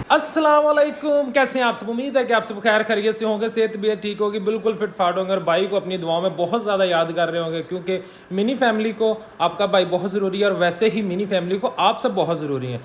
अस्सलाम वालेकुम, कैसे हैं आप सब। उम्मीद है कि आप सब खैर खैरियत से होंगे, सेहत भी ठीक होगी, बिल्कुल फिट फाट होंगे और भाई को अपनी दुआओं में बहुत ज़्यादा याद कर रहे होंगे, क्योंकि मिनी फैमिली को आपका भाई बहुत ज़रूरी है और वैसे ही मिनी फैमिली को आप सब बहुत ज़रूरी हैं।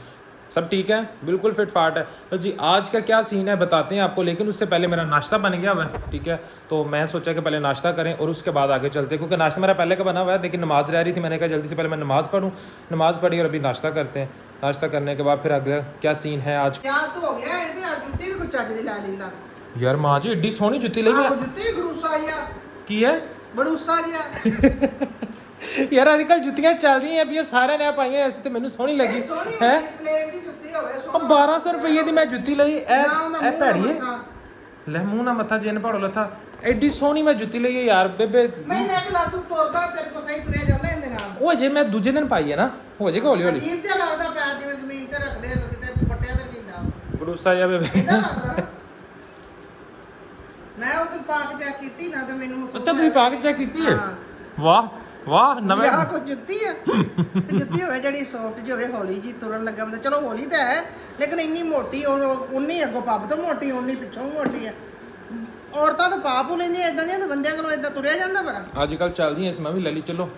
सब ठीक है, बिल्कुल फिट फाट है। तो जी आज का क्या सीन है बताते हैं आपको, लेकिन उससे पहले मेरा नाश्ता बन गया हुआ है, ठीक है। तो मैं सोचा कि पहले नाश्ता करें और उसके बाद आगे चलते हैं, क्योंकि नाश्ता मेरा पहले का बना हुआ है, लेकिन नमाज़ रह रही थी। मैंने कहा जल्दी से पहले मैं नमाज़ पढ़ूँ, नमाज़ पढ़ी और अभी नाश्ता करते हैं। नाश्ता करने के बाद फिर अगला क्या सीन है आज। क्या तो हो गया है, ते जुत्ती भी कुछ ਚੱਜ ਦੀ ਲੈ ਲੈਂਦਾ। यार माँ जी एड्डी सोहनी जुत्ती ਲਈ ਆਹ ਜੁੱਤੀ ਗੜੂਸਾ ਜਿਹਾ ਕੀ ਹੈ ਬੜੂਸਾ ਜਿਹਾ। ਯਾਰ ਅੱਜ ਕੱਲ ਜੁੱਤੀਆਂ ਚੱਲਦੀਆਂ ਪਈਆਂ, ਸਾਰਿਆਂ ਨੇ ਪਾਈਆਂ, ਐਸੇ ਤੇ ਮੈਨੂੰ ਸੋਹਣੀ ਲੱਗੀ ਹੈ। ਪਲੇਨ ਦੀ ਜੁੱਤੀ ਹੋਵੇ ਉਹ 1200 ਰੁਪਏ ਦੀ ਮੈਂ ਜੁੱਤੀ ਲਈ, ਇਹ ਭੈੜੀ ਹੈ। ਲੈ ਮੂੰਹ ਨਾ ਮੱਥਾ ਜੇਨ ਪਾੜੋ ਲੱਥਾ, ਐਡੀ ਸੋਹਣੀ ਮੈਂ ਜੁੱਤੀ ਲਈ ਹੈ ਯਾਰ ਬੇਬੇ। ਮੈਂ ਇੱਕ ਲਾ ਤੂੰ ਤੁਰਦਾ ਤੇਰੇ ਕੋ ਸਹੀ ਤੁਰਿਆ ਜਾਂਦਾ ਇਹਦੇ ਨਾਲ। ਉਹ ਜੇ ਮੈਂ ਦੂਜੇ ਦਿਨ ਪਾਈ ਹੈ ਨਾ, ਹੋ ਜਾਏਗਾ ਹੌਲੀ ਹੌਲੀ। ਅਜੀਬ ਜਿਹਾ ਲੱਗਦਾ ਪੈਰ ਜਿਵੇਂ ਜ਼ਮੀਨ ਤੇ ਰੱਖਦੇ ਆ ਤਾਂ ਕਿਤੇ ਪੱਟਿਆਂ ਤੇ ਕਿੰਦਾ ਗੜੂਸਾ ਜਾ ਬੇਬੇ। ਇਦਾਂ ਲੱਗਦਾ। ਮੈਂ ਉਹ ਤੂੰ ਪਾਕ ਚੈੱਕ ਕੀਤੀ ਨਾ ਤੇ ਮੈਨੂੰ ਅੱਛਾ ਤੁਸੀਂ ਪਾ ਕੇ ਚੈੱਕ ਕੀਤੀ ਹੈ। ਵਾਹ ਵਾਹ ਨਵੇਂ ਆਹ ਕੋਈ ਜੁੱਤੀ ਆ। ਜੁੱਤੀ ਹੋਵੇ ਜਿਹੜੀ ਸੌਫਟ ਜਿਹੀ ਹੋਵੇ, ਹੌਲੀ ਜੀ ਤੁਰਨ ਲੱਗਾ ਬੰਦਾ। ਚਲੋ ਹੌਲੀ ਤਾਂ ਹੈ, ਲੇਕਿਨ ਇੰਨੀ ਮੋਟੀ ਉਨੀ ਅੱਗੋਂ ਪੱਬ ਤੋਂ ਮੋਟੀ, ਉਨੀ ਪਿੱਛੋਂ ਮੋਟੀ ਹੈ। ਔਰਤਾਂ ਤਾਂ ਪਾਪ ਹੋ ਲੈਂਦੀਆਂ ਇਦਾਂ ਦੀਆਂ, ਤੇ ਬੰਦਿਆਂ ਕੋਲੋਂ ਇਦਾਂ ਤੁਰਿਆ ਜਾਂਦਾ ਬੜਾ। ਅੱਜ ਕੱਲ ਚੱਲਦੀਆਂ ਇਸ ਮੈਂ ਵੀ ਲੈ ਲਈ, ਚਲੋ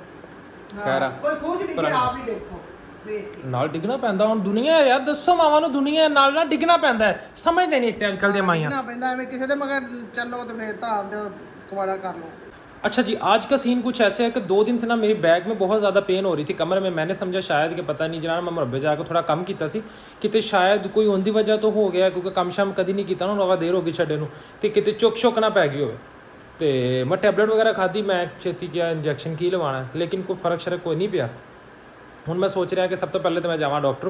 ਖੈਰ ਆ। ਕੋਈ ਖੂਜ ਡਿੱਗੇ ਆਪ ਹੀ ਦੇਖੋ ਵੇਖ ਕੇ। ਨਾਲ ਡਿੱਗਣਾ ਪੈਂਦਾ ਹੁਣ, ਦੁਨੀਆ ਯਾਰ ਦੱਸੋ ਮਾਵਾਂ ਨੂੰ, ਦੁਨੀਆ ਨਾਲ ਨਾ ਡਿੱਗਣਾ ਪੈਂਦਾ ਹੈ, ਸਮਝਦੇ ਨਹੀਂ ਇੱਕ ਅੱਜ ਕੱਲ ਦੀਆਂ ਮਾਈਆਂ। ਨਾ ਪੈਂਦਾ ਐਵੇਂ ਕਿਸੇ ਦੇ ਮਗਰ ਚੱਲੋ ਤੇ ਫੇਰ ਤਾਂ ਆਪਦੇ ਕਵਾੜਾ ਕਰ ਲਓ। अच्छा जी, आज का सीन कुछ ऐसे है कि 2 दिन से ना मेरी बैग में बहुत ज़्यादा पेन हो रही थी कमर में। मैंने समझा शायद कि पता नहीं जनाब मैं मुरब्बे जाकर थोड़ा कम किया सी कि शायद कोई उनकी वजह तो हो गया, क्योंकि कम शम कभी नहीं किया ना, वावा देर हो गई छड्डे नूं ते किते चुक शुक ना पै गई होवे। तो मैं टैबलेट वगैरह खाधी, मैं छेती किया इंजैक्शन की लवाना, लेकिन कोई फर्क शरक कोई नहीं पिया। ਹੁਣ ਮੈਂ ਸੋਚ ਰਿਹਾ ਕਿ ਸਭ ਤੋਂ ਪਹਿਲੇ ਤਾਂ ਮੈਂ ਜਾਵਾਂ ਡਾਕਟਰ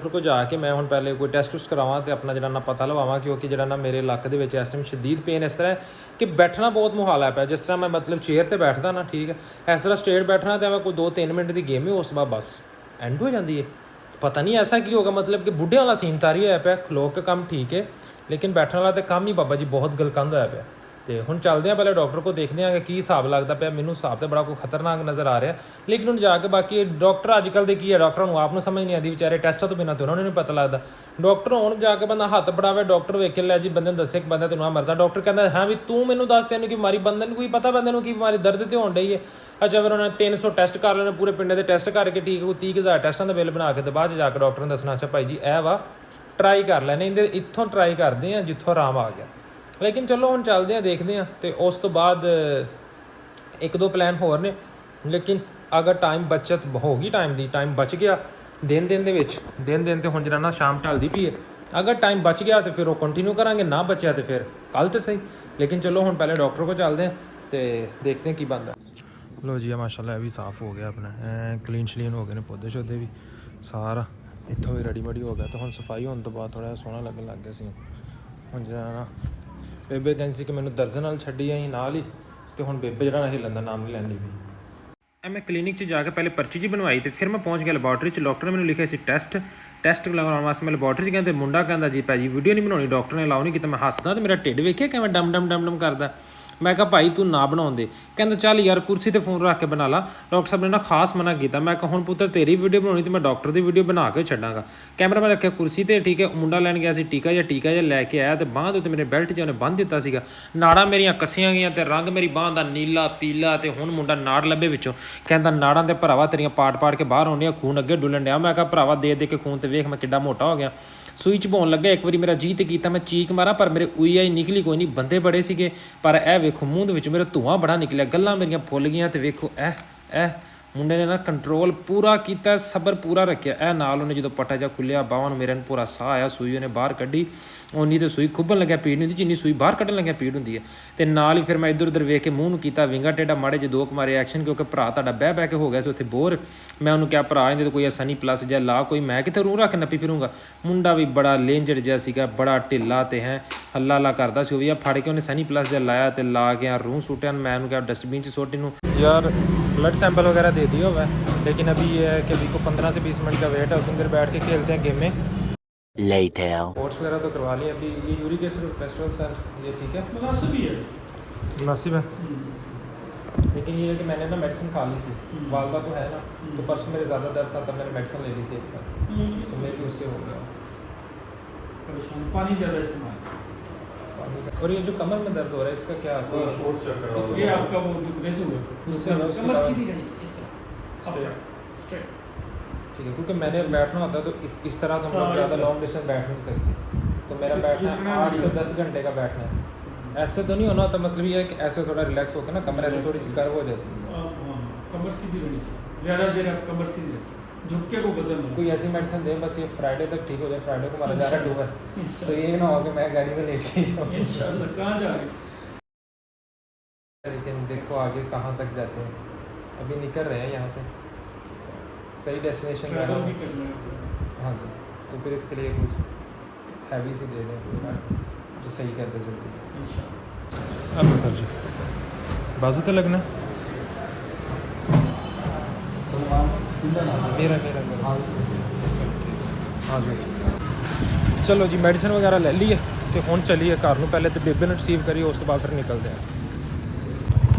ਕੋਲ ਜਾ ਕੇ ਮੈਂ ਹੁਣ ਪਹਿਲੇ ਕੋਈ ਟੈਸਟ ਟੂਸਟ ਕਰਾਵਾਂ ਤੇ ਆਪਣਾ ਜਿਹੜਾ ਨਾ ਪਤਾ ਲਵਾਵਾਂ, ਕਿਉਂਕਿ ਜਿਹੜਾ ਨਾ ਮੇਰੇ ਲੱਕ ਦੇ ਵਿੱਚ ਇਸ ਟਾਈਮ ਸ਼ਦੀਦ ਪੇਨ ਇਸ ਤਰ੍ਹਾਂ ਕਿ ਬੈਠਣਾ ਬਹੁਤ ਮੁਹਾਲ ਹੈ ਪਿਆ। ਜਿਸ ਤਰ੍ਹਾਂ ਮੈਂ ਮਤਲਬ ਚੇਅਰ ਤੇ ਬੈਠਦਾ ਨਾ, ਠੀਕ ਹੈ, ਇਸ ਤਰ੍ਹਾਂ ਸਟੇਟ ਬੈਠਣਾ ਤੇ ਮੈਂ ਕੋਈ 2-3 ਮਿੰਟ ਦੀ ਗੇਮ ਹੀ ਉਸ ਤੋਂ ਬਾਅਦ ਬਸ ਐਂਡ ਹੋ ਜਾਂਦੀ ਹੈ। ਪਤਾ ਨਹੀਂ ਐਸਾ ਕੀ ਹੋਗਾ, ਮਤਲਬ ਕਿ ਬੁੱਢਿਆਂ ਵਾਲਾ ਸੀਨ ਤਾਰੀ ਹੋਇਆ ਪਿਆ। ਖਲੋ ਕੇ ਕੰਮ ਠੀਕ ਹੈ, ਲੇਕਿਨ ਬੈਠਣ ਵਾਲਾ ਤਾਂ ਕੰਮ ਹੀ ਬਾਬਾ ਜੀ ਬਹੁਤ ਗਲਕੰਦ ਹੋਇਆ ਪਿਆ। ਤੇ ਹੁਣ ਚੱਲਦੇ ਹਾਂ ਪਹਿਲੇ ਡਾਕਟਰ ਕੋਲ, ਦੇਖਦੇ ਹਾਂ ਕਿ ਕੀ ਹਿਸਾਬ ਲੱਗਦਾ ਪਿਆ। ਮੈਨੂੰ ਹਿਸਾਬ ਤੇ ਬੜਾ ਕੋਈ ਖਤਰਨਾਕ ਨਜ਼ਰ ਆ ਰਿਹਾ, ਲੇਕਿਨ ਹੁਣ ਜਾ ਕੇ ਬਾਕੀ ਡਾਕਟਰ ਅੱਜ ਕੱਲ੍ਹ ਦੇ ਕੀ ਹੈ, ਡਾਕਟਰਾਂ ਨੂੰ ਆਪ ਨੂੰ ਸਮਝ ਨਹੀਂ ਆਉਂਦੀ ਵਿਚਾਰੇ, ਟੈਸਟਾਂ ਤੋਂ ਬਿਨਾਂ ਤਾਂ ਉਹਨਾਂ ਨੂੰ ਨਹੀਂ ਪਤਾ ਲੱਗਦਾ। ਡਾਕਟਰ ਹੁਣ ਜਾ ਕੇ ਬੰਦਾ ਹੱਥ ਫੜਾਵੇ, ਡਾਕਟਰ ਵੇਖ ਕੇ ਲੈ ਜੀ ਬੰਦੇ ਨੂੰ ਦੱਸੇ ਕਿ ਬੰਦਾ ਤੈਨੂੰ ਆ ਮਰਦਾ। ਡਾਕਟਰ ਕਹਿੰਦਾ ਹਾਂ ਵੀ ਤੂੰ ਮੈਨੂੰ ਦੱਸ ਤੈਨੂੰ ਕੀ ਬਿਮਾਰੀ, ਬੰਦੇ ਨੂੰ ਕੋਈ ਪਤਾ ਬੰਦੇ ਨੂੰ ਕੀ ਬਿਮਾਰੀ, ਦਰਦ ਤੇ ਹੋਣ ਡਈ ਹੈ। ਅੱਛਾ ਫਿਰ ਉਹਨਾਂ ਨੇ 300 ਟੈਸਟ ਕਰ ਲੈਣੇ, ਪੂਰੇ ਪਿੰਡ ਦੇ ਟੈਸਟ ਕਰਕੇ ਠੀਕ ਕੋਈ 30,000 ਟੈਸਟਾਂ ਦਾ ਬਿੱਲ ਬਣਾ ਕੇ ਤੇ ਬਾਅਦ 'ਚ ਜਾ ਕੇ ਡਾਕਟਰ ਨੇ ਦੱਸਣਾ ਅੱਛਾ ਭਾਈ ਜੀ ਇਹ ਵਾ ਟਰਾਈ ਕਰ ਲੈਣੇ, ਇਹਦੇ ਇੱਥੋਂ ਟਰਾਈ ਕਰਦੇ ਹਾਂ ਜਿੱਥੋਂ ਆਰਾਮ ਆ ਗਿਆ। ਲੇਕਿਨ ਚਲੋ ਹੁਣ ਚੱਲਦੇ ਹਾਂ, ਦੇਖਦੇ ਹਾਂ। ਤੇ ਉਸ ਤੋਂ ਬਾਅਦ 1-2 ਪਲਾਨ ਹੋਰ ਨੇ, ਲੇਕਿਨ ਅਗਰ ਟਾਈਮ ਬਚਤ ਹੋ ਗਈ, ਟਾਈਮ ਬਚ ਗਿਆ ਦਿਨ ਦੇ ਵਿੱਚ, ਦਿਨ ਤੇ ਹੁਣ ਜਿਹੜਾ ਨਾ ਸ਼ਾਮ ਢਲਦੀ ਪਈ ਹੈ, ਅਗਰ ਟਾਈਮ ਬਚ ਗਿਆ ਤੇ ਫਿਰ ਉਹ ਕੰਟੀਨਿਊ ਕਰਾਂਗੇ, ਨਾ ਬਚਿਆ ਤੇ ਫਿਰ ਕੱਲ੍ਹ ਤੇ ਸਹੀ। ਲੇਕਿਨ ਚਲੋ ਹੁਣ ਪਹਿਲੇ ਡਾਕਟਰ ਕੋਲ ਚੱਲਦੇ ਹਾਂ ਤੇ ਦੇਖਦੇ ਹਾਂ ਕੀ ਬਣਦਾ। ਲੋ ਜੀ ਮਾਸ਼ਾਅੱਲਾ ਇਹ ਵੀ ਸਾਫ਼ ਹੋ ਗਿਆ ਆਪਣਾ, ਕਲੀਨ ਸ਼ਲੀਨ ਹੋ ਗਏ ਨੇ, ਪੌਦੇ ਸ਼ੌਦੇ ਵੀ ਸਾਰਾ ਇੱਥੋਂ ਵੀ ਰੈਡੀ ਮੈਡੀ ਹੋ ਗਿਆ। ਤੇ ਹੁਣ ਸਫਾਈ ਹੋਣ ਤੋਂ ਬਾਅਦ ਥੋੜ੍ਹਾ ਜਿਹਾ ਸੋਹਣਾ ਲੱਗਣ ਲੱਗ ਗਿਆ ਸੀ। ਹੁਣ ਜਿਹੜਾ ਨਾ ਬੇਬੇ ਕਹਿੰਦੀ ਸੀ ਕਿ ਮੈਨੂੰ ਦਰਦ ਨਾਲ ਛੱਡੀ ਆਈ ਨਾਲ ਹੀ, ਤੇ ਹੁਣ ਬੇਬੇ ਜਿਹੜਾ ਹਿੱਲਣ ਦਾ ਨਾਮ ਨਹੀਂ ਲੈਂਦੀ ਵੀ। ਮੈਂ ਕਲੀਨਿਕ 'ਚ ਜਾ ਕੇ ਪਹਿਲੇ ਪਰਚੀ ਜੀ ਬਣਵਾਈ ਤੇ ਫਿਰ ਮੈਂ ਪਹੁੰਚ ਗਿਆ ਲੈਬੋਰਟਰੀ 'ਚ। ਡਾਕਟਰ ਨੇ ਮੈਨੂੰ ਲਿਖਿਆ ਸੀ ਟੈਸਟ ਲਗਾਉਣ ਵਾਸਤੇ। ਮੈਂ ਲੈਬੋਰਟਰੀ 'ਚ ਗਿਆ ਤੇ ਮੁੰਡਾ ਕਹਿੰਦਾ ਜੀ ਭਾਜੀ ਵੀਡੀਓ ਨਹੀਂ ਬਣਾਉਣੀ, ਡਾਕਟਰ ਨੇ ਅਲਾਉ ਨਹੀਂ ਕੀਤਾ। ਮੈਂ ਹੱਸਦਾ ਤੇ ਮੇਰਾ ਢਿੱਡ ਵੇਖਿਆ ਕਿਵੇਂ ਡਮ ਕਰਦਾ। ਮੈਂ ਕਿਹਾ ਭਾਈ ਤੂੰ ਨਾ ਬਣਾਉਂਦੇ। ਕਹਿੰਦਾ ਚੱਲ ਯਾਰ ਕੁਰਸੀ ਤੇ ਫੋਨ ਰੱਖ ਕੇ ਬਣਾ ਲਾ, ਡਾਕਟਰ ਸਾਹਿਬ ਨੇ ਨਾ ਖਾਸ ਮਨਾ ਕੀਤਾ। ਮੈਂ ਕਿਹਾ ਹੁਣ ਪੁੱਤਰ ਤੇਰੀ ਵੀਡੀਓ ਬਣਾਉਣੀ ਤੇ ਮੈਂ ਡਾਕਟਰ ਦੀ ਵੀਡੀਓ ਬਣਾ ਕੇ ਛੱਡਾਂਗਾ। ਕੈਮਰਾ ਮੈਂ ਰੱਖਿਆ ਕੁਰਸੀ ਤੇ, ਠੀਕ ਹੈ। ਮੁੰਡਾ ਲੈਣ ਗਿਆ ਸੀ ਟੀਕਾ ਜਿਹਾ ਲੈ ਕੇ ਆਇਆ ਤੇ ਬਾਂਹ ਦੇ ਉੱਤੇ ਮੇਰੇ ਬੈਲਟ 'ਚ ਉਹਨੇ ਬੰਨ੍ਹ ਦਿੱਤਾ ਸੀਗਾ। ਨਾੜਾਂ ਮੇਰੀਆਂ ਕੱਸੀਆਂ ਗਈਆਂ ਤੇ ਰੰਗ ਮੇਰੀ ਬਾਂਹ ਦਾ ਨੀਲਾ ਪੀਲਾ। ਤੇ ਹੁਣ ਮੁੰਡਾ ਨਾੜ ਲੱਭੇ ਵਿੱਚੋਂ, ਕਹਿੰਦਾ ਨਾੜਾਂ ਦੇ ਭਰਾਵਾ ਤੇਰੀਆਂ ਪਾੜ ਕੇ ਬਾਹਰ ਆਉਂਦੀਆਂ, ਖੂਨ ਅੱਗੇ ਡੁੱਲਣ ਡਿਆ। ਮੈਂ ਕਿਹਾ ਭਰਾਵਾ ਦੇ ਕੇ ਖੂਨ ਤੇ ਵੇਖ ਮੈਂ ਕਿੱਡਾ ਮੋਟਾ ਹੋ ਗਿਆ। ਸੂਈ ਚਬਾਉਣ ਲੱਗਾ, ਇੱਕ ਵਾਰੀ ਮੇਰਾ ਜੀਅ ਤੇ ਕੀਤਾ, ਮੈਂ ਚੀਕ ਮਾਰਾਂ ਪਰ ਮੇਰੇ ਉਈ ਆਈ ਨਿਕਲੀ ਕੋਈ ਨਹੀਂ। ਬੰਦੇ ਬੜੇ ਸੀਗੇ ਪਰ ਇਹ ਵੇਖੋ ਮੂੰਹ ਦੇ ਵਿੱਚ ਮੇਰਾ ਧੂੰਆਂ ਬੜਾ ਨਿਕਲਿਆ, ਗੱਲਾਂ ਮੇਰੀਆਂ ਫੁੱਲ ਗਈਆਂ। ਤੇ ਵੇਖੋ ਇਹ ਮੁੰਡੇ ਨੇ ਨਾ ਕੰਟਰੋਲ ਪੂਰਾ ਕੀਤਾ, ਸਬਰ ਪੂਰਾ ਰੱਖਿਆ। ਇਹ ਨਾਲ ਉਹਨੇ ਜਦੋਂ ਪਟਾ ਜਿਹਾ ਖੁੱਲਿਆ ਬਾਹਾਂ ਨੂੰ ਮੇਰੇ ਨੂੰ ਪੂਰਾ ਸਾਹ ਆਇਆ, ਸੂਈ ਉਹਨੇ ਬਾਹਰ ਕੱਢੀ। ਉਨੀ ਤੇ ਸੂਈ ਖੁੱਬਣ ਲੱਗਿਆ ਪੀੜ ਨਹੀਂ ਹੁੰਦੀ ਜਿੰਨੀ ਸੂਈ ਬਾਹਰ ਕੱਢਣ ਲੱਗਿਆ ਪੀੜ ਹੁੰਦੀ ਹੈ। ਤੇ ਨਾਲ ਹੀ ਫਿਰ ਮੈਂ ਇੱਧਰ ਉੱਧਰ ਵੇਖ ਕੇ ਮੂੰਹ ਨੂੰ ਕੀਤਾ ਵਿੰਗਾ ਟੇਡਾ, ਮਾੜੇ ਜਿਹੇ 2 ਮਾਰੇ ਐਕਸ਼ਨ, ਕਿਉਂਕਿ ਭਰਾ ਤੁਹਾਡਾ ਬਹਿ ਕੇ ਹੋ ਗਿਆ ਸੀ ਉੱਥੇ ਬੋਰ। ਮੈਂ ਉਹਨੂੰ ਕਿਹਾ ਭਰਾ ਇਹਦੇ ਤੋਂ ਕੋਈ ਸਨੀ ਪਲੱਸ ਜਾਂ ਲਾ ਕੋਈ, ਮੈਂ ਕਿੱਥੇ ਰੂਹ ਰੱਖ ਨੱਪੀ ਫਿਰੂੰਗਾ। ਮੁੰਡਾ ਵੀ ਬੜਾ ਲੇਂਜੜ ਜਿਹਾ ਸੀਗਾ, ਬੜਾ ਢਿੱਲਾ ਤੇ ਹੱਲਾ ਕਰਦਾ ਸੀ। ਉਹ ਵੀ ਫੜ ਕੇ ਉਹਨੇ ਸਨੀ ਪਲੱਸ ਜਿਹਾ ਲਾਇਆ ਤੇ ਲਾ ਕੇ ਰੂਹ ਸੁੱਟਿਆ। मैं उनको डस्टबिन से छोटी नू यार ब्लड सैंपल वगैरह दे दिया हुआ है, लेकिन अभी ये है कि अभी को 15 से 20 मिनट का वेट है, उस दिन बैठ के खेलते हैं गेम में। कोर्स वगैरह तो करवा लिए। अभी ये यूरिक एसिड और कोलेस्ट्रॉल सर ये ठीक है, मुनासिब है। लेकिन ये है कि मैंने ना मेडिसिन खा ली थी, वालदा को है ना, तो परसों मेरे ज़्यादा दर्द था तब मैंने मेडिसिन ले ली थी एक बार, तो मेरे भी उससे हो गया। परेशान हूँ, पानी ज़्यादा इस्तेमाल। और ये जो कमर में दर्द हो रहा है इसका क्या ये आपका वो जो रेस हुआ उससे हमें उसके कमर बाद- सीधी रहनी चाहिए, इस तरह स्ट्रेट। ठीक है, क्योंकि मैंने बैठना होता है तो इस तरह तो हम लोग हाँ, इस ज़्यादा तरह। लॉन्ग डिस्टेंस बैठ नहीं सकते, तो मेरा बैठना झुकना 8 से नहीं 10 घंटे का बैठना है। ऐसे तो नहीं होना होता, मतलब ये है कि ऐसे थोड़ा रिलैक्स होकर ना कमर ऐसे थोड़ी सी कर्व हो जाती है। हाँ, कमर सीधी रहनी चाहिए, ज़्यादा देर आप कमर सीधी रखें, झुक के को वजन हो। कोई ऐसी मेडिसिन दे बस ये फ्राइडे तक ठीक हो जाए, फ्राइडे को मारा जा रहा है टूर, तो इंशाल्लाह ये ना हो कि मैं गाड़ी में लेट ही जाऊँ। इंशाल्लाह। कहाँ जा रहे हैं? लेकिन देखो आगे कहाँ तक जाते हैं, अभी निकल रहे हैं यहाँ से, सही डेस्टिनेशन ट्रैवल भी है। करना है। हाँ जी, तो फिर इसके लिए कुछ हैवी सी दे दें कोई बात जो सही कर दे जल्दी। इंशाल्लाह। अब सर जी बाजू तो लगना मेरा मेरा मेरा हाँ जी, चलो जी मैडिसिन वगैरह ले ली है तो हुण चलीए घर नूं, पहले तो बेबे ने रिसीव करिए उस तो बाद फिर निकलते हैं।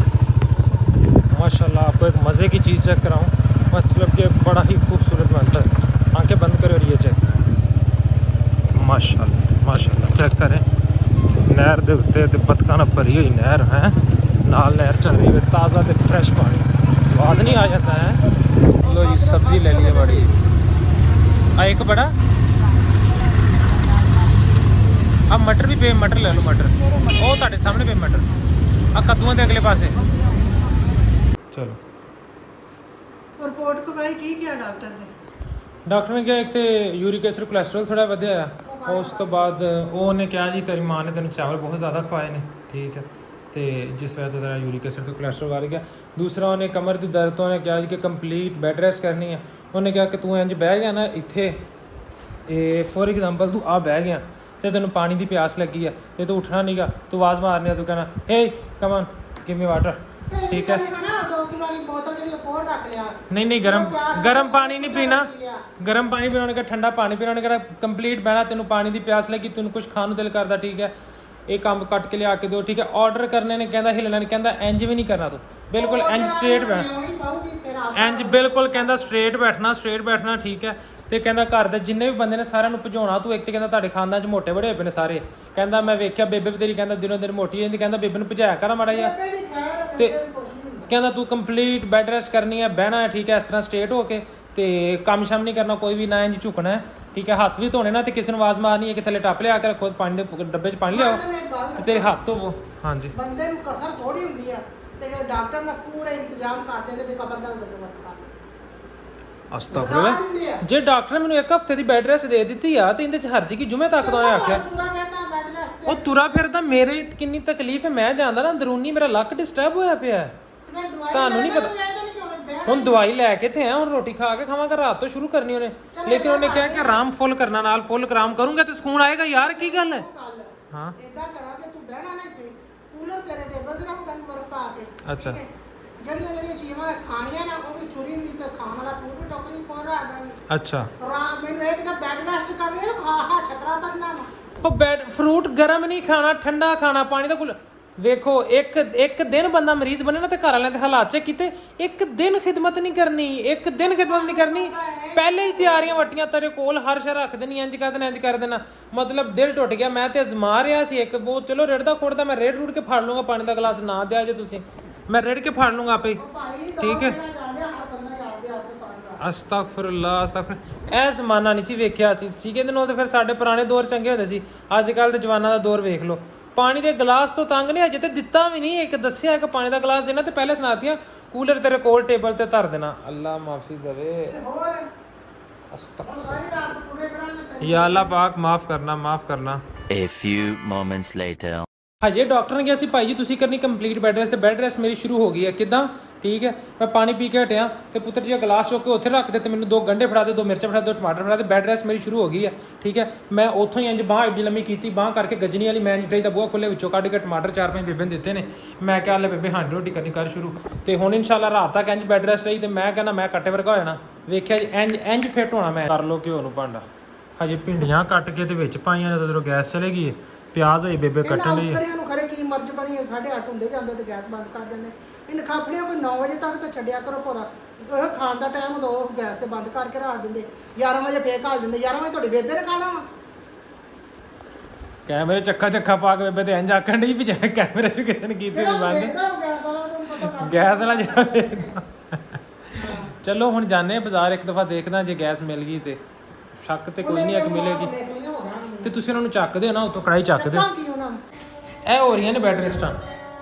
माशाल्लाह आपको एक मज़े की चीज़ चेक कराऊँ, मतलब कि बड़ा ही खूबसूरत मंजर है। आंखें बंद करें और ये चेक, माशाल्लाह माशाल्लाह चेक करें, नहर दे उत्ते ते बतकां नाल भरी हुई नहर है, नाल नहर चल रही है, ताज़ा ते फ्रैश पानी, स्वाद नहीं आ जाता है। लो जी सब्ज़ी ले ली है बड़ी, एक बड़ा अब मटर भी पे, मटर ले लो, मटर वो ਤੁਹਾਡੇ सामने पे मटर, आ कद्दूआं दे अगले पासे। चलो ਰਿਪੋਰਟ ਕਰਵਾਈ ਕੀ ਕਿਹਾ ਡਾਕਟਰ ਨੇ? ਡਾਕਟਰ ਨੇ ਕਿਹਾ ਇੱਕ ਤੇ ਯੂਰਿਕ ਐਸਿਡ ਕੋਲੇਸਟ੍ਰੋਲ ਥੋੜਾ ਵਧਿਆ ਆ, ਉਸ ਤੋਂ ਬਾਅਦ ਉਹਨੇ ਕਿਹਾ ਜੀ ਤੇਰੀ ਮਾਂ ਨੇ ਤੈਨੂੰ ਚਾਵਲ ਬਹੁਤ ਜ਼ਿਆਦਾ ਖਵਾਏ ਨੇ, ਠੀਕ ਹੈ, ਤੇ ਜਿਸ ਵਜ੍ਹਾ ਤੋਂ ਤੇਰਾ ਯੂਰਿਕ ਐਸਿਡ ਤੇ ਕੋਲੇਸਟ੍ਰੋਲ ਵੱਧ ਗਿਆ। ਦੂਸਰਾ ਉਹਨੇ ਕਮਰ ਦੀ ਦਰਦ ਤੋਂ ਉਹਨੇ ਕਿਹਾ ਜੀ ਕਿ ਕੰਪਲੀਟ ਬੈੱਡ ਰੈਸਟ ਕਰਨੀ ਹੈ। ਉਹਨੇ ਕਿਹਾ ਕਿ ਤੂੰ ਇੰਜ ਬਹਿ ਗਿਆ ਨਾ ਇੱਥੇ, ਇਹ ਫੋਰ ਐਗਜ਼ਾਮਪਲ ਤੂੰ ਆ ਬਹਿ ਗਿਆ ਤੇ ਤੈਨੂੰ ਪਾਣੀ ਦੀ ਪਿਆਸ ਲੱਗੀ ਆ ਤੇ ਤੂੰ ਉੱਠਣਾ ਨਹੀਂਗਾ, ਤੂੰ ਆਵਾਜ਼ ਮਾਰਨੀ ਆ, ਤੂੰ ਕਹਿਣਾ ਹੇ come on give me water, ਠੀਕ ਹੈ। ਦੋ ਤਿੰਨ ਵਾਰੀ ਬੋਤਲ ਜਿਹੜੀ ਹੋਰ ਰੱਖ ਲਿਆ। नहीं नहीं गर्म पानी नहीं पीना, गर्म पानी पीना, उन्होंने कहा ठंडा पानी पीना, उन्होंने कहा कंप्लीट बहना, तेन पानी की प्यास लगी, तेन कुछ खाने दिल करता, ठीक है, एक अंब कट के लिया के दो, ठीक है। ऑर्डर करने ने कहता हिलना नहीं, कहता इंज भी नहीं करना, तू बिल्कुल इंज स्ट्रेट बैठ, इंज बिल्कुल कहता स्ट्रेट बैठना, ठीक है। ਤੇ ਕਹਿੰਦਾ ਘਰ ਦੇ ਜਿੰਨੇ ਵੀ ਬੰਦੇ ਨੇ ਸਾਰਿਆਂ ਨੂੰ ਭਜਾਉਣਾ ਤੂੰ, ਇੱਕ ਤੇ ਕਹਿੰਦਾ ਤੁਹਾਡੇ ਖਾਨਦਾਨ 'ਚ ਮੋਟੇ ਬੜੇ ਹੋਏ ਪਏ ਨੇ ਸਾਰੇ, ਕਹਿੰਦਾ ਮੈਂ ਵੇਖਿਆ ਬੇਬੇ ਵੀ ਤੇਰੀ ਕਹਿੰਦਾ ਦਿਨੋਂ ਦਿਨ ਮੋਟੀ ਜਾਂਦੀ, ਕਹਿੰਦਾ ਬੇਬੇ ਨੂੰ ਭਜਾਇਆ ਕਰ ਮਾੜਾ ਜਿਹਾ, ਤੇ ਕਹਿੰਦਾ ਤੂੰ ਕੰਪਲੀਟ ਬੈੱਡ ਰੈਸਟ ਕਰਨੀ ਹੈ, ਬਹਿਣਾ ਹੈ, ਠੀਕ ਹੈ, ਇਸ ਤਰ੍ਹਾਂ ਸਟ੍ਰੇਟ ਹੋ ਕੇ, ਤੇ ਕੰਮ ਸ਼ਮ ਨਹੀਂ ਕਰਨਾ ਕੋਈ ਵੀ, ਨਾ ਇੰਜ ਝੁਕਣਾ ਹੈ, ਠੀਕ ਹੈ। ਹੱਥ ਵੀ ਧੋਣੇ ਨਾ, ਤੇ ਕਿਸੇ ਨੂੰ ਆਵਾਜ਼ ਮਾਰਨੀ ਹੈ ਕਿ ਥੱਲੇ ਟੱਪ ਲਿਆ ਕੇ ਰੱਖੋ, ਪਾਣੀ ਦੇ ਡੱਬੇ 'ਚ ਪਾਣੀ ਲਿਆਓ ਤੇ ਤੇਰੇ ਹੱਥ ਧੋਵੋ। ਹਾਂਜੀ ਬੰਦੇ ਨੂੰ ਕਸਰ ਥੋੜੀ ਹੁੰਦੀ ਆ, ਤੇ ਡਾਕਟਰ ਨੇ ਪੂਰਾ ਇੰਤਜ਼ਾਮ ਕਰਦੇ ਤੇ ਕਬਰ ਦਾ ਬੰਦੋਬਸਤ ਕਰ ਅਸਤਗਫੁਰੁੱਲਾਹ, ਜੇ ਡਾਕਟਰ ਨੇ ਮੈਨੂੰ ਇੱਕ ਹਫ਼ਤੇ ਦੀ ਬੈੱਡ ਰੈਸਟ ਦੇ ਦਿੱਤੀ ਆ ਤੇ ਇਹਦੇ 'ਚ ਹਰਜੀ ਕੀ ਜੁਮੇ ਤੱਕ ਤੋਂ ਆਖਿਆ ਉਹ ਤੁਰਾ ਫਿਰਦਾ, ਮੇਰੇ ਕਿੰਨੀ ਤਕਲੀਫ ਹੈ ਮੈਂ ਜਾਂਦਾ ਨਾ, ਅੰਦਰੂਨੀ ਮੇਰਾ ਲੱਕ ਡਿਸਟਰਬ ਹੋਇਆ ਪਿਆ, ਤੁਹਾਨੂੰ ਨਹੀਂ ਪਤਾ। ਹੁਣ ਦਵਾਈ ਲੈ ਕੇ ਤੇ ਆ, ਹੁਣ ਰੋਟੀ ਖਾ ਕੇ ਖਾਵਾਂਗਾ, ਰਾਤ ਤੋਂ ਸ਼ੁਰੂ ਕਰਨੀ ਉਹਨੇ, ਲੇਕਿਨ ਉਹਨੇ ਕਿਹਾ ਕਿ ਆਰਾਮ ਫੁੱਲ ਕਰਨਾ, ਨਾਲ ਫੁੱਲ ਆਰਾਮ ਕਰੂੰਗਾ ਤੇ ਸਕੂਨ ਆਏਗਾ। ਯਾਰ ਕੀ ਗੱਲ ਹੈ? ਹਾਂ ਇਦਾਂ ਕਰਾਂਗੇ, ਤੂੰ ਬਹਿਣਾ ਨਾ ਇੱਥੇ, ਕੂਲਰ ਤੇਰੇ ਟੇਬਲ ਤੇ ਰੱਖ ਦਾਂ ਬਰਫ ਪਾ ਕੇ, ਅੱਛਾ। ਜਿਹੜੀਆਂ ਚੀਜ਼ਾਂ ਖਾਣੀਆਂ ਨਾ ਉਹ ਵੀ ਛੁਰੀ ਵੀ ਤੇ ਖਾਣ ਵਾਲਾ ਫੂਡ ਵੀ ਟੋਕਰੀ ਕੋਲ ਰੱਖ ਦਾਂਗੇ। ਅੱਛਾ ਰਾਤ ਮੈਨੂੰ ਇਹ ਕਿ ਬੈੱਡ ਰੈਸਟ ਕਰਨੀ ਹੈ, ਖਾ ਛਤਰਾ ਬਣਨਾ ਵਾ। ਉਹ ਬੈਡ ਫਰੂਟ ਗਰਮ ਨਹੀਂ ਖਾਣਾ, ਠੰਡਾ ਖਾਣਾ, ਪਾਣੀ ਦਾ ਕੁਲ ਵੇਖੋ। ਇੱਕ ਦਿਨ ਬੰਦਾ ਮਰੀਜ਼ ਬਣੇ ਨਾ ਤੇ ਘਰ ਵਾਲਿਆਂ ਦੇ ਹਾਲਾਤ ਚੈੱਕ ਕੀਤੇ, ਇੱਕ ਦਿਨ ਖਿਦਮਤ ਨਹੀਂ ਕਰਨੀ, ਪਹਿਲੇ ਹੀ ਤਿਆਰੀਆਂ ਵੱਟੀਆਂ ਤੇਰੇ ਕੋਲ, ਹਰ ਸ਼ੈ ਰੱਖ ਦੇਣੀ, ਇੰਜ ਕਰ ਦੇਣਾ, ਮਤਲਬ ਦਿਲ ਟੁੱਟ ਗਿਆ। ਮੈਂ ਤੇ ਅਜ਼ਮਾ ਰਿਹਾ ਸੀ ਇੱਕ ਉਹ, ਚਲੋ ਰੇੜਦਾ ਖੋੜਦਾ ਮੈਂ ਰੇੜ ਰੂੜ ਕੇ ਫੜ ਲੂੰਗਾ, ਪਾਣੀ ਦਾ ਗਲਾਸ ਨਾ ਦਿਆ ਜੇ ਤੁਸੀਂ, ਮੈਂ ਰੇੜ ਕੇ ਫੜ ਲੂੰਗਾ ਆਪੇ, ਠੀਕ ਹੈ। ਅਸਤਗਫੁਰੁੱਲਾਹ ਅਸਤਗਫੁਰ, ਇਹ ਜ਼ਮਾਨਾ ਨਹੀਂ ਸੀ ਵੇਖਿਆ ਸੀ, ਠੀਕ ਹੈ। ਇਹਦੇ ਨਾਲ ਤਾਂ ਫਿਰ ਸਾਡੇ ਪੁਰਾਣੇ ਦੌਰ ਚੰਗੇ ਹੁੰਦੇ ਸੀ, ਅੱਜ ਕੱਲ੍ਹ ਦੇ ਜਵਾਨਾਂ ਦਾ ਦੌਰ ਵੇਖ ਲਓ। ਪਾਣੀ ਦੇ ਗਲਾਸ ਤੋਂ ਤੰਗ ਨਹੀਂ, ਅਜੇ ਤੇ ਦਿੱਤਾ ਵੀ ਨਹੀਂ, ਇੱਕ ਦੱਸਿਆ ਇੱਕ ਪਾਣੀ ਦਾ ਗਲਾਸ ਦੇਣਾ ਤੇ ਪਹਿਲੇ ਸੁਣਾਤੀਆਂ ਕੂਲਰ ਤੇਰੇ ਕੋਲ ਟੇਬਲ ਤੇ ਧਰ ਦੇਣਾ। ਅੱਲਾ ਮਾਫੀ ਦੇਵੇ, या अल्लाह पाक माफ़ करना। A few moments later. ਹਜੇ ਡਾਕਟਰ ਨੇ ਕਿਹਾ ਸੀ ਭਾਈ ਜੀ ਤੁਸੀਂ ਕਰਨੀ ਕੰਪਲੀਟ ਬੈੱਡ ਰੈਸਟ, ਤੇ ਬੈੱਡ ਰੈਸਟ ਮੇਰੀ ਸ਼ੁਰੂ ਹੋ ਗਈ ਹੈ। ਕਿੱਦਾਂ? ਠੀਕ ਹੈ, ਮੈਂ ਪਾਣੀ ਪੀ ਕੇ ਹਟਿਆ ਤੇ ਪੁੱਤਰ ਜੀ ਗਲਾਸ ਚੁੱਕ ਕੇ ਉੱਥੇ ਰੱਖ ਦੇ ਤੇ ਮੈਨੂੰ 2 ਗੰਢੇ ਫੜਾ ਦੇ, 2 ਮਿਰਚਾਂ ਫੜਾ ਦੇ, 2 ਟਮਾਟਰ ਫੜਾ ਦੇ, ਬੈੱਡ ਰੈਸਟ ਮੇਰੀ ਸ਼ੁਰੂ ਹੋ ਗਈ ਹੈ, ਠੀਕ ਹੈ। ਮੈਂ ਉੱਥੋਂ ਹੀ ਇੰਜ ਬਾਂਹ ਏਡੀ ਲੰਮੀ ਕੀਤੀ, ਬਾਂਹ ਕਰਕੇ ਗਜਨੀ ਵਾਲੀ, ਮੈਂ ਇੰਜ ਫਰਾਈ ਦਾ ਬੂਹਾ ਖੋਲ੍ਹੇ, ਵਿੱਚੋਂ ਕੱਢ ਕੇ ਟਮਾਟਰ 4-5 ਬੇਬੇ ਨੇ ਦਿੱਤੇ ਨੇ, ਮੈਂ ਕਿਹਾ ਲੈ ਬੇਬੇ ਹਾਂਡੀ ਰੋਟੀ ਕਰਨੀ ਕਰ ਸ਼ੁਰੂ, ਤੇ ਹੁਣ ਇਨਸ਼ਾਅੱਲਾ ਰਾਤ ਤੱਕ ਇੰਜ ਬੈੱਡ ਰੈਸਟ ਰਹੀ ਤੇ ਮੈਂ ਕਹਿੰਦਾ ਮੈਂ ਕੱਟੇ ਵਰਗਾ ਹੋ ਜਾਣਾ। ਵੇਖਿਆ ਜੀ ਇੰਜ ਫਿੱਟ ਹੋਣਾ ਮੈਂ। ਕਰ ਲਓ ਘਿਓ ਨੂੰ ਭਾਂਡਾ, ਹਜੇ ਭਿੰਡੀਆਂ ਕੱਟ ਕੇ ਤੇ ਵਿੱਚ ਪਾਈਆਂ ਨੇ, ਤਾਂ ਉਧਰੋਂ ਗੈਸ ਚਲੇ ਗਈ ਹੈ, ਪਿਆਜ਼ ਹੋਈ ਬੇਬੇ ਕੱਟਣ ਲਈ। ਨੂੰ ਖਰੇ ਕੀ ਮਰਜ਼ ਬਣੀ ਹੈ, 8:30 ਹੁੰਦੇ ਜਾਂਦੇ ਤੇ ਗੈਸ ਬੰਦ ਕਰ ਦਿੰਦੇ। ਇਹਨਾਂ ਖਾਪੜੀਆਂ ਕੋਈ 9 ਵਜੇ ਤੱਕ ਤਾਂ ਛੱਡਿਆ ਕਰੋ ਭੋਰਾ, ਉਹ ਖਾਣ ਦਾ ਟਾਈਮ ਹੁੰਦਾ ਉਹ ਗੈਸ ਤੇ ਬੰਦ ਕਰਕੇ ਰੱਖ ਦਿੰਦੇ, 11 ਵਜੇ ਫੇਰ ਘਾਲ ਦਿੰਦੇ। 11 ਵਜੇ ਤੁਹਾਡੀ ਬੇਬੇ ਨੇ ਖਾਣਾ ਵਾ, ਕੈਮਰੇ ਚੱਕਾ ਪਾ ਕੇ ਬੇਬੇ ਤੇ ਇੰਜ ਆਖਣ ਡਈ ਵੀ ਜਿਵੇਂ ਕੈਮਰੇ 'ਚ ਕਿਸੇ ਨੇ ਕੀਤੀ ਸੀ ਬੰਦ ਦੇਖਦਾ ਉਹ ਗੈਸ ਵਾਲਾ ਤੁਹਾਨੂੰ ਪਤਾ ਲੱਗ ਗੈਸ ਵਾਲਾ ਜਿਹੜਾ ਵੇਖਦਾ। ਚਲੋ ਹੁਣ ਜਾਣੇ ਆ ਬਾਜ਼ਾਰ ਇੱਕ ਦਫਾ ਦੇਖਦਾ ਜੇ ਗੈਸ ਮਿਲ ਗਈ ਤੇ ਸ਼ੱਕ ਤੇ ਕੋਈ ਨਹੀਂ ਹੈ ਕਿ ਮਿਲੇਗੀ ਤੇ ਤੁਸੀਂ ਉਹਨਾਂ ਨੂੰ ਚੱਕ ਦਿਓ ਨਾ ਉਤੋਂ ਕੜਾਈ ਚੱਕ ਦਿਓ। ਕੀ ਉਹਨਾਂ ਨੂੰ ਇਹ ਹੋ ਰਹੀਆਂ ਨੇ ਬੈਡ ਰੈਸਟਾਂ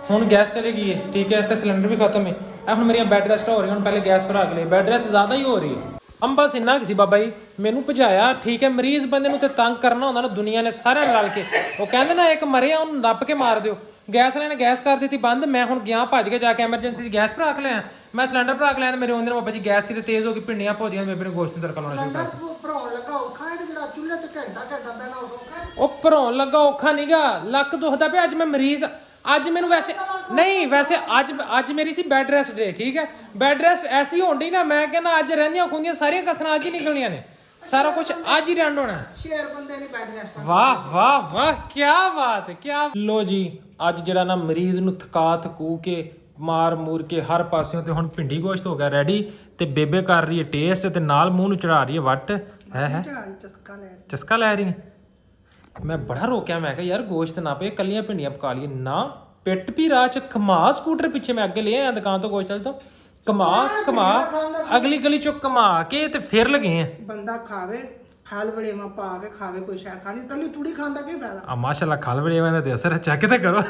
ਹੁਣ ਗੈਸ ਚਲੇ ਗਈ ਹੈ ਠੀਕ ਹੈ ਤੇ ਸਿਲੰਡਰ ਵੀ ਖਤਮ ਹੈ ਇਹ ਹੁਣ ਮੇਰੀਆਂ ਬੈਡ ਰੈਸਟਾਂ ਹੋ ਰਹੀਆਂ ਹੁਣ ਪਹਿਲੇ ਗੈਸ ਭਰਾ ਕੇ ਲਈ ਬੈਡ ਰੈਸਟ ਜ਼ਿਆਦਾ ਹੀ ਹੋ ਰਹੀ ਹੈ ਅੰਬਸ ਇੰਨਾ ਕਿ ਸੀ ਬਾਬਾ ਜੀ ਮੈਨੂੰ ਭਜਾਇਆ ਠੀਕ ਹੈ ਮਰੀਜ਼ ਬੰਦੇ ਨੂੰ ਤੇ ਤੰਗ ਕਰਨਾ ਹੁੰਦਾ ਨਾ ਦੁਨੀਆ ਨੇ ਸਾਰਿਆਂ ਨੇ ਰਲ ਕੇ ਉਹ ਕਹਿੰਦੇ ਨਾ ਇੱਕ ਮਰਿਆ ਉਹਨੂੰ ਨੱਪ ਕੇ ਮਾਰ ਦਿਓ ਗੈਸ ਵਾਲਿਆਂ ਨੇ ਗੈਸ ਕਰ ਦਿੱਤੀ ਬੰਦ ਮੈਂ ਹੁਣ ਗਿਆ ਭੱਜ ਕੇ ਜਾ ਕੇ ਐਮਰਜੈਂਸੀ 'ਚ ਗੈਸ ਭਰਾ ਕੇ ਲਿਆ ਮੈਂ ਸਿਲੰਡਰ ਭਰਾ ਕੇ ਲਿਆ ਤੇ ਮੇਰੇ ਉਹਦੇ ਨਾਲ ਬਾਬਾ ਜੀ ਗੈਸ ਕਿਤੇ ਤੇਜ਼ ਹੋ ਗਈ ਭਿੰਡੀਆਂ ਭੋਜੀਆਂ ਬੇਬੇ ਨੇ ਗੋਸ਼ਤ ਤੜਕਾ ਲਾਉਣਾ ਸ਼ੁਰੂ ਕਰ ਭਰਾਉਣ ਲੱਗਾ ਔਖਾ ਹੈ ਤੇ ਜਿਹੜਾ ਚੁੱਲ੍ਹੇ ਤੇ ਘੰਟਾ ਬੈਣਾ ਔਖਾ ਹੈ ਉਹ ਭਰਾਉਣ ਲੱਗਾ ਔਖਾ ਨੀਗਾ ਲੱਕ ਦੁਖਦਾ ਪਿਆ ਅੱਜ ਮੈਂ ਮਰੀਜ਼ ਅੱਜ ਮੈਨੂੰ ਵੈਸੇ ਨਹੀਂ ਵੈਸੇ ਅੱਜ ਮੇਰੀ ਸੀ ਬੈਡ ਰੈਸਟ ਡੇ ਠੀਕ ਹੈ ਬੈਡ ਰੈਸਟ ਐਸੀ ਹੋਣੀ ਨਾ ਮੈਂ ਕਹਿੰਦਾ ਅੱਜ ਰਹਿੰਦੀਆਂ ਖੁੰਦੀਆਂ ਸਾਰੀਆਂ ਕਸਰਾਂ ਅੱਜ ਹੀ ਨਿਕਲਣੀਆਂ ਨੇ ਸਾਰਾ ਕੁਝ ਅੱਜ ਹੀ ਰੈਂਡ ਹੋਣਾ ਸ਼ੇਰ ਬੰਦੇ ਨਹੀਂ ਬੈਠ ਰਿਹਾ ਵਾਹ ਕੀ ਬਾਤ ਹੈ ਕੀ ਲੋ ਜੀ ਅੱਜ ਜਿਹੜਾ ਨਾ ਮਰੀਜ਼ ਨੂੰ ਥਕਾ ਥਕੂ ਕੇ ਮਾਰ ਮੂਰ ਕੇ ਹਰ ਪਾਸਿਓਂ ਤੇ ਹੁਣ ਭਿੰਡੀ ਗੋਸ਼ਤ ਹੋ ਗਿਆ ਰੈਡੀ ਤੇ ਬੇਬੇ ਕਰ ਰਹੀ ਹੈ ਟੇਸਟ ਤੇ ਨਾਲ ਮੂੰਹ ਨੂੰ ਚੜਾ ਰਹੀ ਹੈ ਵੱਟ ਹੈ ਚਸਕਾ ਲੈ ਰਹੀ ਹੈ ਮੈਂ ਬੜਾ ਰੋਕਿਆ ਮੈਂ ਕਿਹਾ ਯਾਰ ਗੋਸ਼ਤ ਨਾ ਪਏ ਕੱਲੀਆਂ ਭਿੰਡੀਆਂ ਪਕਾ ਲਈਏ ਨਾ ਪਿੱਟ ਵੀ ਰਾਹ ਚ ਖਮਾ ਸਕੂਟਰ ਪਿੱਛੇ ਮੈਂ ਅੱਗੇ ਲੈ ਆਇਆ ਦੁਕਾਨ ਤੋਂ ਗੋਸ਼ਤ ਤੋਂ ਕਮਾ ਅਗਲੀ ਗਲੀ ਚੋਂ ਕਮਾ ਕੇ ਤੇ ਫਿਰ ਲਗੇ ਆ ਬੰਦਾ ਖਾਵੇ ਹਾਲ ਵੜੇਵਾ ਪਾ ਕੇ ਖਾਵੇ ਕੋਈ ਸ਼ੈ ਖਾਣੀ ਕੱਲੀ ਤੂੜੀ ਖਾਣ ਦਾ ਕੀ ਫਾਇਦਾ ਆ ਮਾਸ਼ਾਅੱਲਾ ਖਾਲ ਵੜੇਵੇਂ ਦਾ ਤੇ ਅਸਰ ਚੈੱਕ ਤੇ ਕਰੋ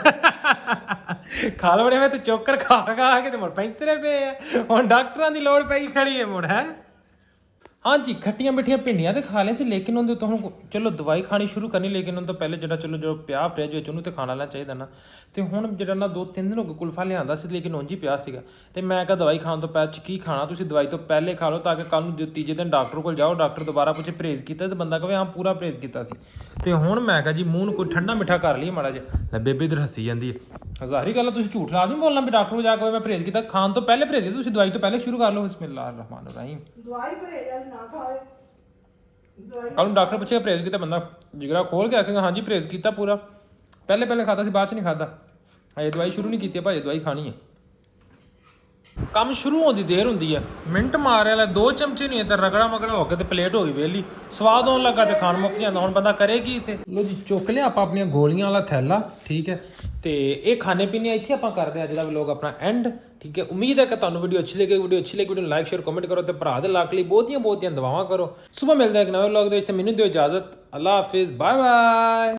ਖਾਲ ਵੜੇਵੇਂ ਤੇ ਚੋਕਰ ਖਾ ਕੇ ਤੇ ਮੁੜ ਪੈਂਸਰੇ ਪਏ ਆ ਹੁਣ ਡਾਕਟਰਾਂ ਦੀ ਲੋੜ ਪਈ ਖੜੀ ਹੈ ਮੁੜ ਹੈ ਹਾਂਜੀ ਖੱਟੀਆਂ ਮਿੱਠੀਆਂ ਭਿੰਡੀਆਂ ਤੇ ਖਾ ਲਿਆ ਸੀ ਲੇਕਿਨ ਉਹਦੇ ਤੋਂ ਹੁਣ ਚਲੋ ਦਵਾਈ ਖਾਣੀ ਸ਼ੁਰੂ ਕਰਨੀ ਲੇਕਿਨ ਉਹਨਾਂ ਤੋਂ ਪਹਿਲੇ ਜਿਹੜਾ ਚਲੋ ਜੋ ਪਿਆ ਫ੍ਰਿਜ ਵਿੱਚ ਉਹਨੂੰ ਤੇ ਖਾਣਾ ਲੈਣਾ ਚਾਹੀਦਾ ਨਾ ਤੇ ਹੁਣ ਜਿਹੜਾ ਨਾ 2-3 ਦਿਨ ਹੋ ਗਏ ਕੁਲਫਾ ਲਿਆਂਦਾ ਸੀ ਲੇਕਿਨ ਉਂਝ ਹੀ ਪਿਆ ਸੀਗਾ ਤੇ ਮੈਂ ਕਿਹਾ ਦਵਾਈ ਖਾਣ ਤੋਂ ਪਹਿਲਾਂ ਕੀ ਖਾਣਾ ਤੁਸੀਂ ਦਵਾਈ ਤੋਂ ਪਹਿਲੇ ਖਾ ਲਓ ਤਾਂ ਕਿ ਕੱਲ ਨੂੰ ਤੀਜੇ ਦਿਨ ਡਾਕਟਰ ਕੋਲ ਜਾਓ ਡਾਕਟਰ ਦੁਬਾਰਾ ਪੁੱਛੇ ਪਰਹੇਜ਼ ਕੀਤਾ ਤੇ ਬੰਦਾ ਕਹੇ ਹਾਂ ਪੂਰਾ ਪਰਹੇਜ਼ ਕੀਤਾ ਸੀ ਤੇ ਹੁਣ ਮੈਂ ਕਿਹਾ ਜੀ ਮੂੰਹ ਨੂੰ ਕੋਈ ਠੰਡਾ ਮਿੱਠਾ ਕਰ ਲਈਏ ਮਾੜਾ ਜਿਹਾ ਲੈ ਬੇਬੇ ਇਧਰ ਹੱਸੀ ਜਾਂਦੀ ਹੈ ਜ਼ਾਹਰੀ ਗੱਲ ਤੁਸੀਂ ਝੂਠ ਲਾਜ਼ਮ ਬੋਲਣਾ ਵੀ ਡਾਕਟਰ ਕੋਲ ਜਾ ਕੇ ਮੈਂ ਪਰਹੇਜ਼ ਕੀਤਾ ਖਾਣ ਤੋਂ ਪਹਿਲੇ ਪਰਹੇਜ਼ ਕੀਤਾ ਤੁਸੀਂ ਦਵਾਈ ਤੋਂ ਪਹਿਲੇ ਸ਼ੁਰੂ ਕਰ ਲਓ ਬਿਸਮਿਲ੍ਲਾਹਿਰ ਰਹਿਮਾਨਿਰ ਰਹੀਮ ਦਵਾਈ ਪਰਹੇਜ਼ ਨਾ ਖਾਏ ਕੱਲ ਨੂੰ ਡਾਕਟਰ ਪੁੱਛੇਗਾ ਪਰਹੇਜ਼ ਕੀਤਾ ਬੰਦਾ ਜਿਗਰਾ ਖੋਲ ਕੇ ਆਖੇਗਾ ਹਾਂਜੀ ਪਰਹੇਜ਼ ਕੀਤਾ ਪੂਰਾ ਪਹਿਲੇ ਖਾਦਾ ਸੀ ਬਾਅਦ ਚ ਨਹੀਂ ਖਾਦਾ ਅਜੇ ਦਵਾਈ ਸ਼ੁਰੂ ਨਹੀਂ ਕੀਤੀ ਭਾਈ ਦਵਾਈ ਖਾਣੀ ਹੈ ਕੰਮ ਸ਼ੁਰੂ ਹੋਣ ਦੀ ਦੇਰ ਹੁੰਦੀ ਹੈ ਮਿੰਟ ਮਾਰਿਆ ਲੈ 2 ਚਮਚੇ ਨਹੀਂ ਤੇ ਰਗੜਾ ਮਗੜਾ ਹੋ ਕੇ ਤੇ ਪਲੇਟ ਹੋ ਗਈ ਵੇਲੀ ਸਵਾਦ ਆਉਣ ਲੱਗਾ ਤੇ ਖਾਣ ਮੁੱਕ ਜਾਂਦਾ ਹੁਣ ਬੰਦਾ ਕਰੇ ਕੀ ਇੱਥੇ ਲੋ ਜੀ ਚੁੱਕ ਲਿਆ ਆਪਾਂ ਆਪਣੀਆਂ ਗੋਲੀਆਂ ਵਾਲਾ ਥੈਲਾ ਠੀਕ ਹੈ ਤੇ ਇਹ ਖਾਣੇ ਪੀਣੇ ਇੱਥੇ ਆਪਾਂ ਕਰਦੇ ਆ ਜਿਹੜਾ ਵਲੋਗ ਆਪਣਾ ਐਂਡ ਠੀਕ ਹੈ ਉਮੀਦ ਹੈ ਕਿ ਤੁਹਾਨੂੰ ਵੀਡੀਓ ਅੱਛੀ ਲੱਗੀ ਵੀਡੀਓ ਨੂੰ ਲਾਈਕ ਸ਼ੇਅਰ ਕਮੈਂਟ ਕਰੋ ਤੇ ਭਰਾ ਦੇ ਲੱਕ ਲਈ ਬਹੁਤੀਆਂ ਦੁਆਵਾਂ ਕਰੋ ਸਵੇਰ ਮਿਲਦੇ ਹਾਂ ਇੱਕ ਨਵੇਂ ਵਲੋਗ ਦੇ ਵਿੱਚ ਤੇ ਮੈਨੂੰ ਦਿਓ ਇਜਾਜ਼ਤ ਅੱਲਾ ਹਾਫਿਜ਼ ਬਾਏ ਬਾਏ